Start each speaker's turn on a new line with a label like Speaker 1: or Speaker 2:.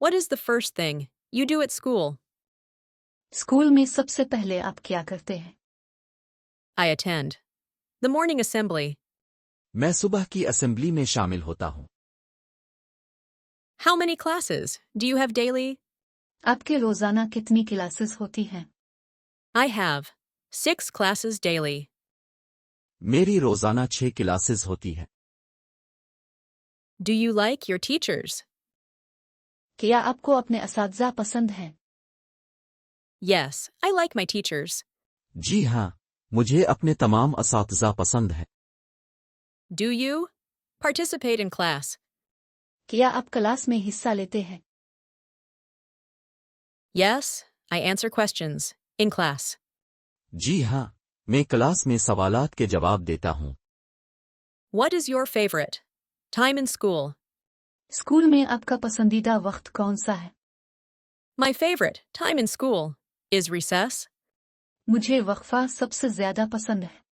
Speaker 1: What is the first thing you do at school?
Speaker 2: School में सबसे पहले आप क्या करते हैं?
Speaker 1: I attend the morning assembly.
Speaker 3: मैं सुबह की असेंबली में शामिल होता हूँ।
Speaker 1: How many classes do you have daily?
Speaker 2: आपके रोजाना कितनी क्लासेस होती हैं?
Speaker 1: I have 6 classes daily.
Speaker 3: मेरी रोजाना 6 क्लासेस होती हैं।
Speaker 1: Do you like your teachers?
Speaker 2: क्या आपको अपने असातिज़ा पसंद हैं?
Speaker 1: Yes, I like my teachers.
Speaker 3: जी हाँ, मुझे अपने तमाम असातिज़ा पसंद हैं।
Speaker 1: Do you participate in class?
Speaker 2: क्या आप क्लास में हिस्सा लेते हैं?
Speaker 1: Yes, I answer questions in class.
Speaker 3: जी हाँ, मैं क्लास में सवालात के जवाब देता हूँ।
Speaker 1: What is your favorite time in school?
Speaker 2: School में आपका पसंदीदा वक्त कौन सा है?
Speaker 1: My favorite time in school is recess.
Speaker 2: मुझे वक्फा सबसे ज्यादा पसंद है।